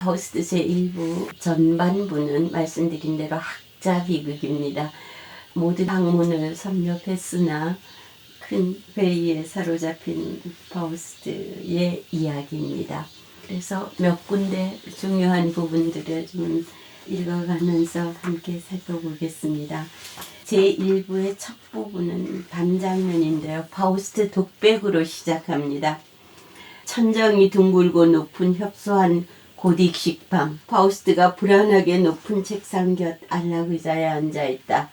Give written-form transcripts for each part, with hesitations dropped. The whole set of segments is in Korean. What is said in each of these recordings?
파우스트 제1부 전반부는 말씀드린 대로 학자 비극입니다. 모든 학문을 섭렵했으나 큰 회의에 사로잡힌 파우스트의 이야기입니다. 그래서 몇 군데 중요한 부분들을 좀 읽어가면서 함께 살펴보겠습니다. 제1부의 첫 부분은 반장면인데요. 파우스트 독백으로 시작합니다. 천정이 둥글고 높은 협소한 고딕식 방. 파우스트가 불안하게 높은 책상 곁 안락의자에 앉아있다.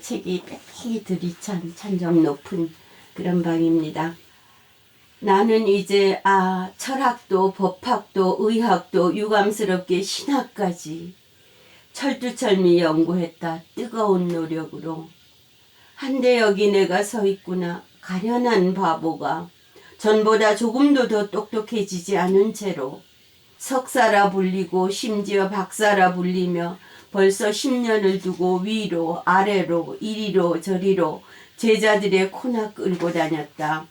책이 빽빽이 들이찬 천정 높은 그런 방입니다. 나는 이제 철학도 법학도 의학도 유감스럽게 신학까지 철두철미 연구했다. 뜨거운 노력으로. 한데 여기 내가 서 있구나. 가련한 바보가 전보다 조금도 더 똑똑해지지 않은 채로 석사라 불리고 심지어 박사라 불리며 벌써 10년을 두고 위로 아래로 이리로 저리로 제자들의 코나 끌고 다녔다.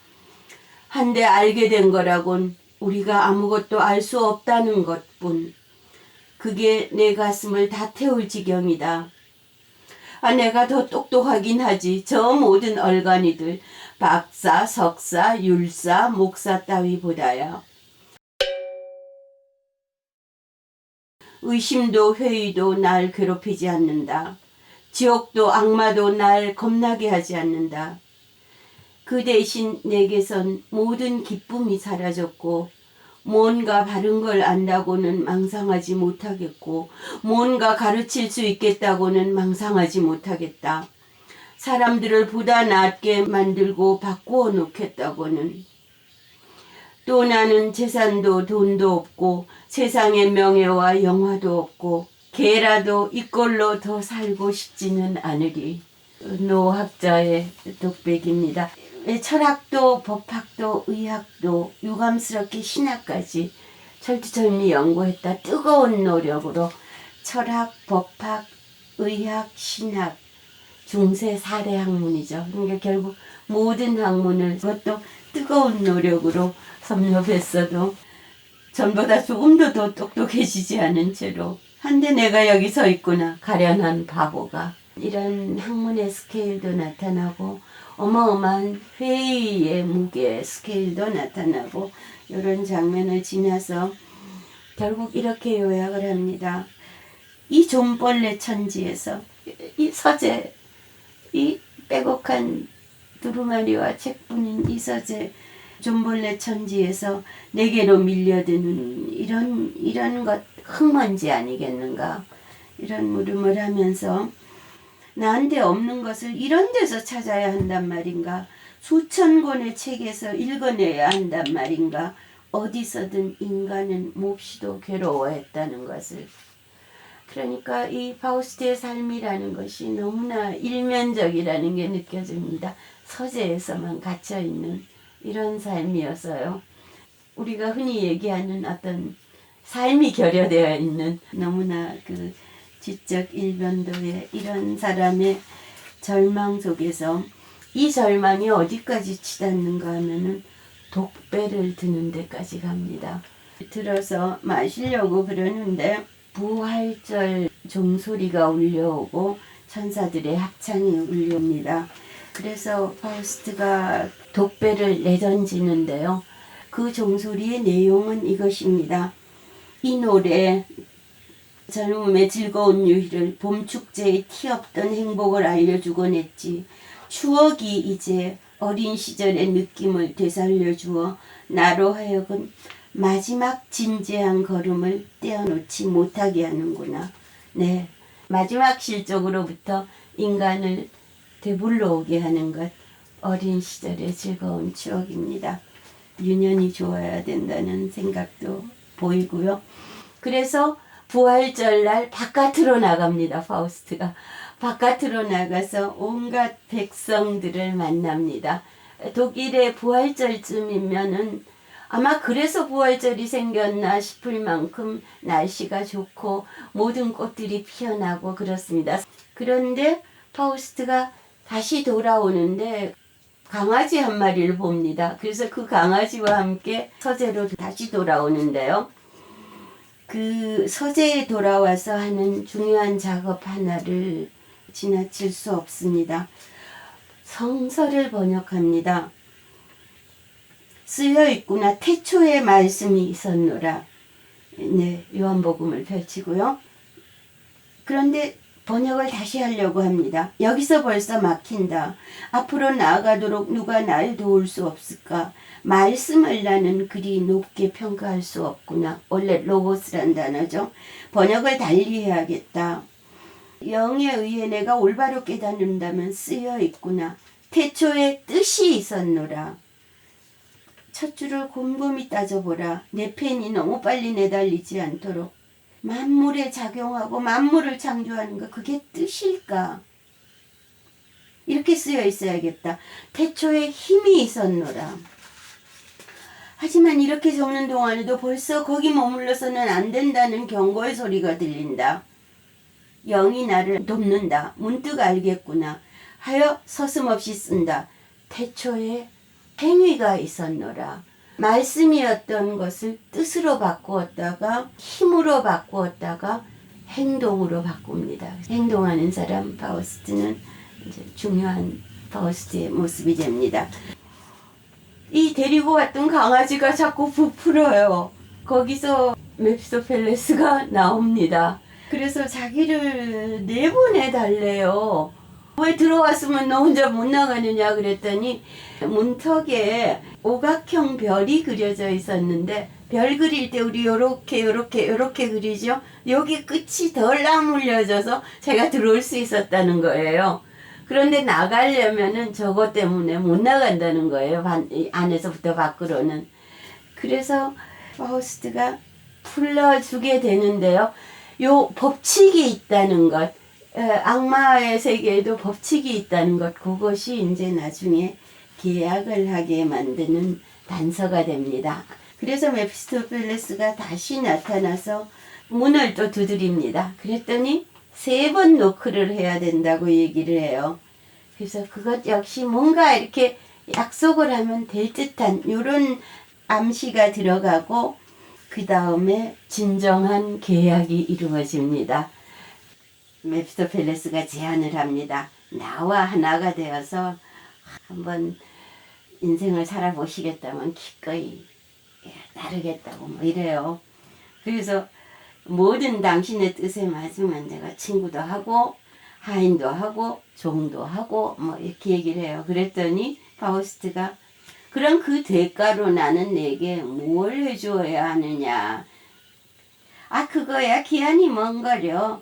한데 알게 된 거라곤 우리가 아무것도 알 수 없다는 것뿐. 그게 내 가슴을 다 태울 지경이다. 내가 더 똑똑하긴 하지. 저 모든 얼간이들 박사, 석사, 율사, 목사 따위보다야. 의심도 회의도 날 괴롭히지 않는다. 지옥도 악마도 날 겁나게 하지 않는다. 그 대신 내게선 모든 기쁨이 사라졌고 뭔가 바른 걸 안다고는 망상하지 못하겠고 뭔가 가르칠 수 있겠다고는 망상하지 못하겠다. 사람들을 보다 낫게 만들고 바꾸어 놓겠다고는. 또 나는 재산도 돈도 없고 세상에 명예와 영화도 없고 개라도 이꼴로 더 살고 싶지는 않으리. 노학자의 독백입니다. 철학도 법학도 의학도 유감스럽게 신학까지 철두철미 연구했다. 뜨거운 노력으로 철학, 법학, 의학, 신학 중세 4대 학문이죠. 그러니까 결국 모든 학문을 그것도 뜨거운 노력으로 섭렵했어도 전보다 조금도 더 똑똑해지지 않은 채로 한데 내가 여기 서 있구나. 가련한 바보가. 이런 학문의 스케일도 나타나고 어마어마한 회의의 무게 스케일도 나타나고 이런 장면을 지나서 결국 이렇게 요약을 합니다. 이 존벌레 천지에서 이 서재, 이 빼곡한 두루마리와 책뿐인 이 서재 존벌레 천지에서 내게로 밀려드는 이런 것 흙먼지 아니겠는가, 이런 물음을 하면서 나한테 없는 것을 이런 데서 찾아야 한단 말인가, 수천 권의 책에서 읽어내야 한단 말인가, 어디서든 인간은 몹시도 괴로워했다는 것을. 그러니까 이 파우스트의 삶이라는 것이 너무나 일면적이라는 게 느껴집니다. 서재에서만 갇혀있는 이런 삶이어서요. 우리가 흔히 얘기하는 어떤 삶이 결여되어 있는 너무나 그 지적 일변도의 이런 사람의 절망 속에서 이 절망이 어디까지 치닫는가 하면은 독배를 드는 데까지 갑니다. 들어서 마시려고 그러는데 부활절 종소리가 울려오고 천사들의 합창이 울려옵니다. 그래서 파우스트가 독배를 내던지는데요. 그 종소리의 내용은 이것입니다. 이 노래, 젊음의 즐거운 유희를 봄축제의 티없던 행복을 알려주곤 했지. 추억이 이제 어린 시절의 느낌을 되살려주어 나로 하여금 마지막 진지한 걸음을 떼어놓지 못하게 하는구나. 네, 마지막 실족으로부터 인간을 되불러 오게 하는 것, 어린 시절의 즐거운 추억입니다. 유년이 좋아야 된다는 생각도 보이고요. 그래서 부활절날 바깥으로 나갑니다. 파우스트가 바깥으로 나가서 온갖 백성들을 만납니다. 독일의 부활절쯤이면은 아마 그래서 부활절이 생겼나 싶을 만큼 날씨가 좋고 모든 꽃들이 피어나고 그렇습니다. 그런데 파우스트가 다시 돌아오는데 강아지 한 마리를 봅니다. 그래서 그 강아지와 함께 서재로 다시 돌아오는데요. 그 서재에 돌아와서 하는 중요한 작업 하나를 지나칠 수 없습니다. 성서를 번역합니다. 쓰여 있구나. 태초에 말씀이 있었노라. 네, 요한복음을 펼치고요. 그런데 번역을 다시 하려고 합니다. 여기서 벌써 막힌다. 앞으로 나아가도록 누가 날 도울 수 없을까? 말씀을 나는 그리 높게 평가할 수 없구나. 원래 로고스란 단어죠. 번역을 달리 해야겠다. 영에 의해 내가 올바로 깨닫는다면 쓰여 있구나. 태초에 뜻이 있었노라. 첫 줄을 곰곰이 따져보라. 내 펜이 너무 빨리 내달리지 않도록. 만물에 작용하고 만물을 창조하는 거 그게 뜻일까? 이렇게 쓰여 있어야겠다. 태초에 힘이 있었노라. 하지만 이렇게 적는 동안에도 벌써 거기 머물러서는 안 된다는 경고의 소리가 들린다. 영이 나를 돕는다. 문득 알겠구나. 하여 서슴없이 쓴다. 태초에 행위가 있었노라. 말씀이었던 것을 뜻으로 바꾸었다가 힘으로 바꾸었다가 행동으로 바꿉니다. 행동하는 사람 파우스트는 이제 중요한 파우스트의 모습이 됩니다. 이 데리고 왔던 강아지가 자꾸 부풀어요. 거기서 메피스토펠레스가 나옵니다. 그래서 자기를 내보내 달래요. 왜 들어왔으면 너 혼자 못 나가느냐 그랬더니 문턱에 오각형 별이 그려져 있었는데 별 그릴 때 우리 요렇게 그리죠. 여기 끝이 덜 아물려져서 제가 들어올 수 있었다는 거예요. 그런데 나가려면은 저것 때문에 못 나간다는 거예요. 안에서부터 밖으로는. 그래서 파우스트가 풀러주게 되는데요. 요 법칙이 있다는 것, 악마의 세계에도 법칙이 있다는 것, 그것이 이제 나중에 계약을 하게 만드는 단서가 됩니다. 그래서 메피스토펠레스가 다시 나타나서 문을 또 두드립니다. 그랬더니 3번 노크를 해야 된다고 얘기를 해요. 그래서 그것 역시 뭔가 이렇게 약속을 하면 될 듯한 이런 암시가 들어가고 그 다음에 진정한 계약이 이루어집니다. 메피스토펠레스가 제안을 합니다. 나와 하나가 되어서 한번 인생을 살아보시겠다면 기꺼이 따르겠다고 뭐 이래요. 그래서 모든 당신의 뜻에 맞으면 내가 친구도 하고 하인도 하고 종도 하고 뭐 이렇게 얘기를 해요. 그랬더니 파우스트가 그럼 그 대가로 나는 내게 뭘 해주어야 하느냐. 아 그거야 기한이 먼 거려.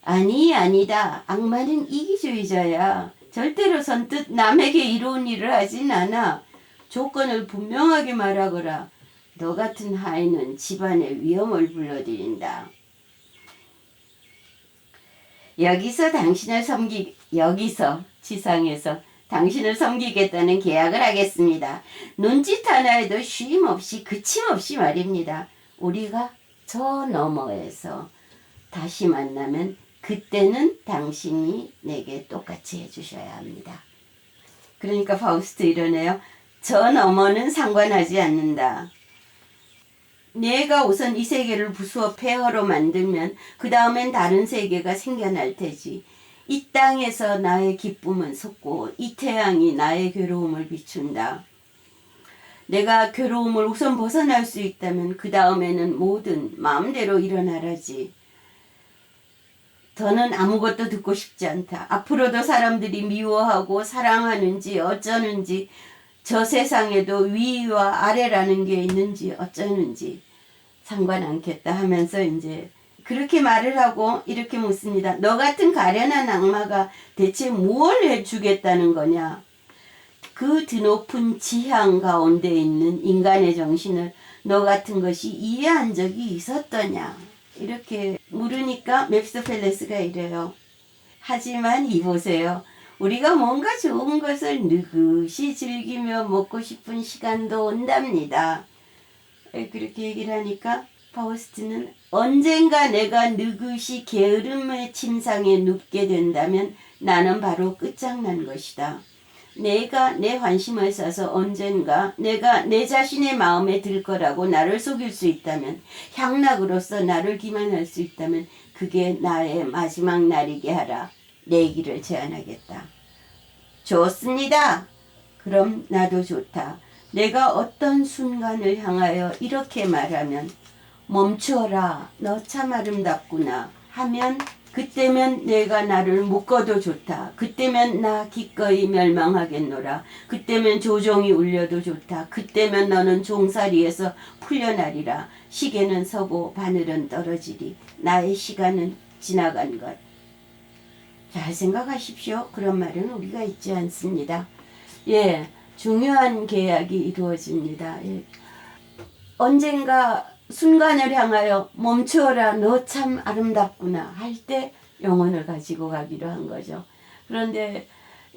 아니다. 악마는 이기주의자야. 절대로 선뜻 남에게 이로운 일을 하진 않아. 조건을 분명하게 말하거라. 너 같은 하인은 집안에 위험을 불러들인다. 여기서 지상에서 당신을 섬기겠다는 계약을 하겠습니다. 눈짓 하나에도 쉼없이 그침없이 말입니다. 우리가 저 너머에서 다시 만나면 그때는 당신이 내게 똑같이 해주셔야 합니다. 그러니까 파우스트 이러네요. 저 너머는 상관하지 않는다. 내가 우선 이 세계를 부수어 폐허로 만들면 그 다음엔 다른 세계가 생겨날 테지. 이 땅에서 나의 기쁨은 솟고 이 태양이 나의 괴로움을 비춘다. 내가 괴로움을 우선 벗어날 수 있다면 그 다음에는 뭐든 마음대로 일어나라지. 더는 아무것도 듣고 싶지 않다. 앞으로도 사람들이 미워하고 사랑하는지 어쩌는지 저 세상에도 위와 아래라는 게 있는지 어쩌는지 상관 않겠다 하면서 이제 그렇게 말을 하고 이렇게 묻습니다. 너 같은 가련한 악마가 대체 무엇을 해주겠다는 거냐? 그 드높은 지향 가운데 있는 인간의 정신을 너 같은 것이 이해한 적이 있었더냐? 이렇게 물으니까 메피스토펠레스가 이래요. 하지만 이보세요. 우리가 뭔가 좋은 것을 느긋이 즐기며 먹고 싶은 시간도 온답니다. 그렇게 얘기를 하니까 파우스트는 언젠가 내가 느긋이 게으름의 침상에 눕게 된다면 나는 바로 끝장난 것이다. 내가 내 환심을 써서 언젠가 내가 내 자신의 마음에 들 거라고 나를 속일 수 있다면, 향락으로서 나를 기만할 수 있다면 그게 나의 마지막 날이게 하라. 내 길을 제안하겠다. 좋습니다. 그럼 나도 좋다. 내가 어떤 순간을 향하여 이렇게 말하면, 멈추어라, 너 참 아름답구나 하면, 그때면 내가 나를 묶어도 좋다. 그때면 나 기꺼이 멸망하겠노라. 그때면 조종이 울려도 좋다. 그때면 너는 종살이에서 풀려나리라. 시계는 서고 바늘은 떨어지리. 나의 시간은 지나간 것. 잘 생각하십시오. 그런 말은 우리가 있지 않습니다. 예, 중요한 계약이 이루어집니다. 예. 언젠가 순간을 향하여 멈추어라, 너 참 아름답구나 할 때 영혼을 가지고 가기로 한 거죠. 그런데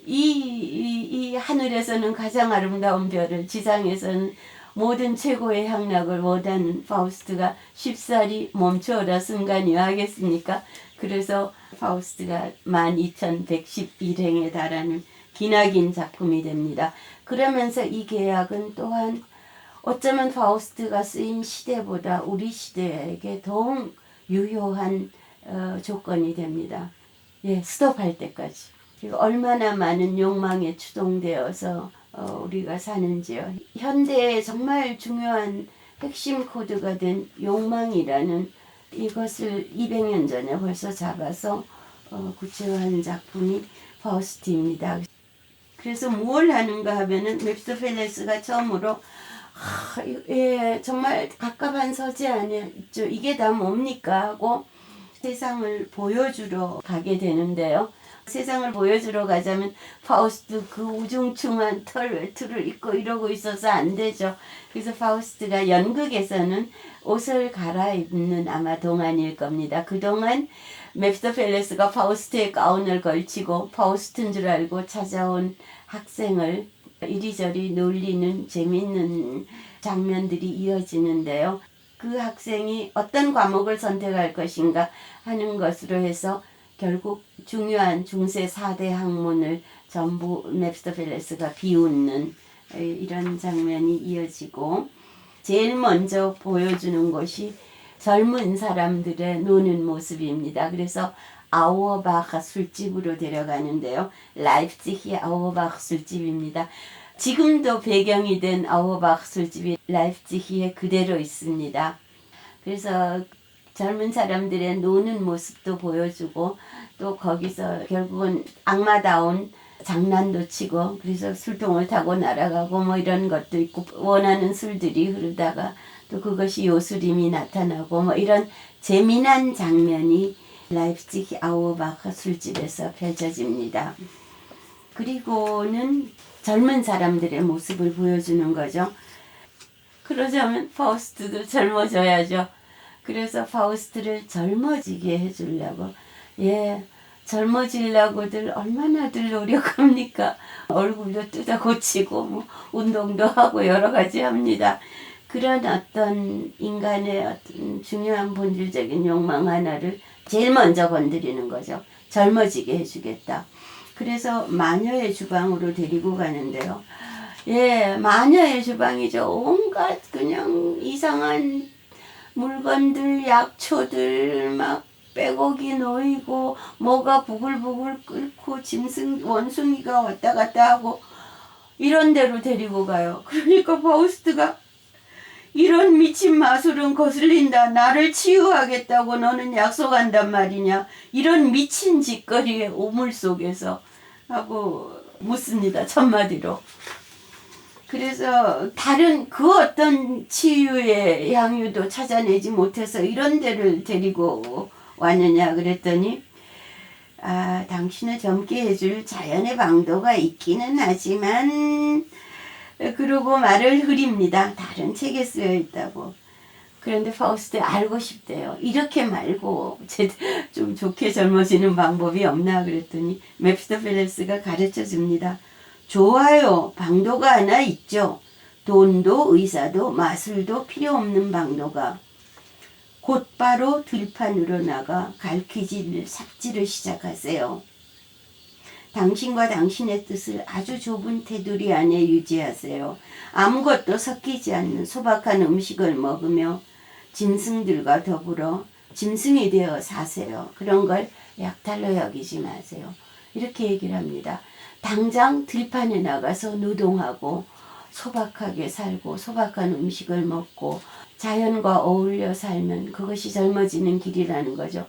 이 하늘에서는 가장 아름다운 별을, 지상에서는 모든 최고의 향락을 원하는 파우스트가 쉽사리 멈추어라 순간이야 하겠습니까? 그래서 파우스트가 12,111행에 달하는 기나긴 작품이 됩니다. 그러면서 이 계약은 또한 어쩌면 파우스트가 쓰인 시대보다 우리 시대에게 더욱 유효한 조건이 됩니다. 예, 스톱할 때까지. 그리고 얼마나 많은 욕망에 추동되어서 우리가 사는지요. 현대에 정말 중요한 핵심 코드가 된 욕망이라는 이것을 200년 전에 벌써 잡아서 구체화한 작품이 파우스트입니다. 그래서 뭘 하는가 하면은 메피스토펠레스가 처음으로 예, 정말 갑갑한 서재 안에 있죠. 이게 다 뭡니까 하고 세상을 보여주러 가게 되는데요. 세상을 보여주러 가자면 파우스트 그 우중충한 털 외투를 입고 이러고 있어서 안 되죠. 그래서 파우스트가 연극에서는 옷을 갈아입는 아마 동안일 겁니다. 그동안 메피스토펠레스가 파우스트의 가운을 걸치고 파우스트인 줄 알고 찾아온 학생을 이리저리 놀리는 재밌는 장면들이 이어지는데요. 그 학생이 어떤 과목을 선택할 것인가 하는 것으로 해서 결국 중요한 중세 4대 학문을 전부 메피스토펠레스가 비웃는 이런 장면이 이어지고, 제일 먼저 보여주는 것이 젊은 사람들의 노는 모습입니다. 그래서 아우어바흐 술집으로 데려가는데요. 라이프치히 아우어바흐 술집입니다. 지금도 배경이 된 아우어바흐 술집이 라이프치히에 그대로 있습니다. 그래서 젊은 사람들의 노는 모습도 보여주고, 또 거기서 결국은 악마다운 장난도 치고, 그래서 술통을 타고 날아가고 뭐 이런 것도 있고, 원하는 술들이 흐르다가 또 그것이 요술임이 나타나고 뭐 이런 재미난 장면이 라이프치히 아우어바흐 술집에서 펼쳐집니다. 그리고는 젊은 사람들의 모습을 보여주는 거죠. 그러자면 파우스트도 젊어져야죠. 그래서 파우스트를 젊어지게 해주려고, 예, 젊어지려고들 얼마나들 노력합니까? 얼굴도 뜯어 고치고 뭐 운동도 하고 여러 가지 합니다. 그런 어떤 인간의 어떤 중요한 본질적인 욕망 하나를 제일 먼저 건드리는 거죠. 젊어지게 해주겠다. 그래서 마녀의 주방으로 데리고 가는데요. 예, 마녀의 주방이죠. 온갖 그냥 이상한 물건들, 약초들 막 빼곡이 놓이고 뭐가 부글부글 끓고 원숭이가 왔다 갔다 하고 이런 데로 데리고 가요. 그러니까 파우스트가 이런 미친 마술은 거슬린다. 나를 치유하겠다고 너는 약속한단 말이냐. 이런 미친 짓거리의 오물 속에서 하고 묻습니다. 첫마디로. 그래서 다른 그 어떤 치유의 향유도 찾아내지 못해서 이런 데를 데리고 왔느냐 그랬더니, 당신을 젊게 해줄 자연의 방도가 있기는 하지만, 그러고 말을 흐립니다. 다른 책에 쓰여 있다고. 그런데 파우스트 알고 싶대요. 이렇게 말고 좀 좋게 젊어지는 방법이 없나 그랬더니 메피스토펠레스가 가르쳐 줍니다. 좋아요. 방도가 하나 있죠. 돈도 의사도 마술도 필요 없는 방도가. 곧바로 들판으로 나가 갈퀴질 삽질을 시작하세요. 당신과 당신의 뜻을 아주 좁은 테두리 안에 유지하세요. 아무것도 섞이지 않는 소박한 음식을 먹으며 짐승들과 더불어 짐승이 되어 사세요. 그런 걸 약탈로 여기지 마세요. 이렇게 얘기를 합니다. 당장 들판에 나가서 노동하고 소박하게 살고 소박한 음식을 먹고 자연과 어울려 살면 그것이 젊어지는 길이라는 거죠.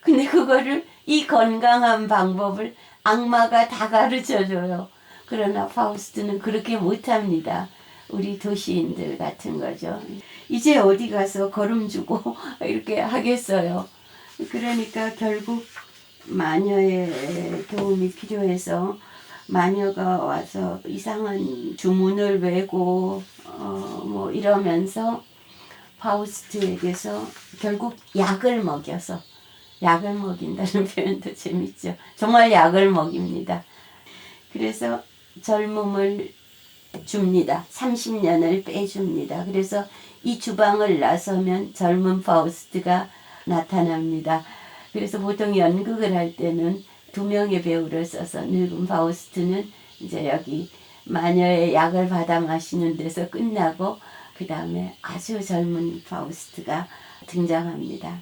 근데 그거를 이 건강한 방법을 악마가 다 가르쳐줘요. 그러나 파우스트는 그렇게 못합니다. 우리 도시인들 같은 거죠. 이제 어디 가서 걸음 주고 이렇게 하겠어요. 그러니까 결국 마녀의 도움이 필요해서 마녀가 와서 이상한 주문을 외고 뭐 이러면서 파우스트에게서 결국 약을 먹여서 약을 먹인다는 표현도 재밌죠. 정말 약을 먹입니다. 그래서 젊음을 줍니다. 30년을 빼줍니다. 그래서 이 주방을 나서면 젊은 파우스트가 나타납니다. 그래서 보통 연극을 할 때는 2명의 배우를 써서 늙은 파우스트는 이제 여기 마녀의 약을 받아 마시는 데서 끝나고 그 다음에 아주 젊은 파우스트가 등장합니다.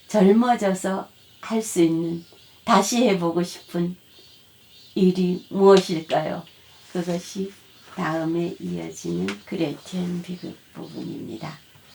젊어져서 할 수 있는 다시 해보고 싶은 일이 무엇일까요? 그것이 다음에 이어지는 그레텐 비극 부분입니다.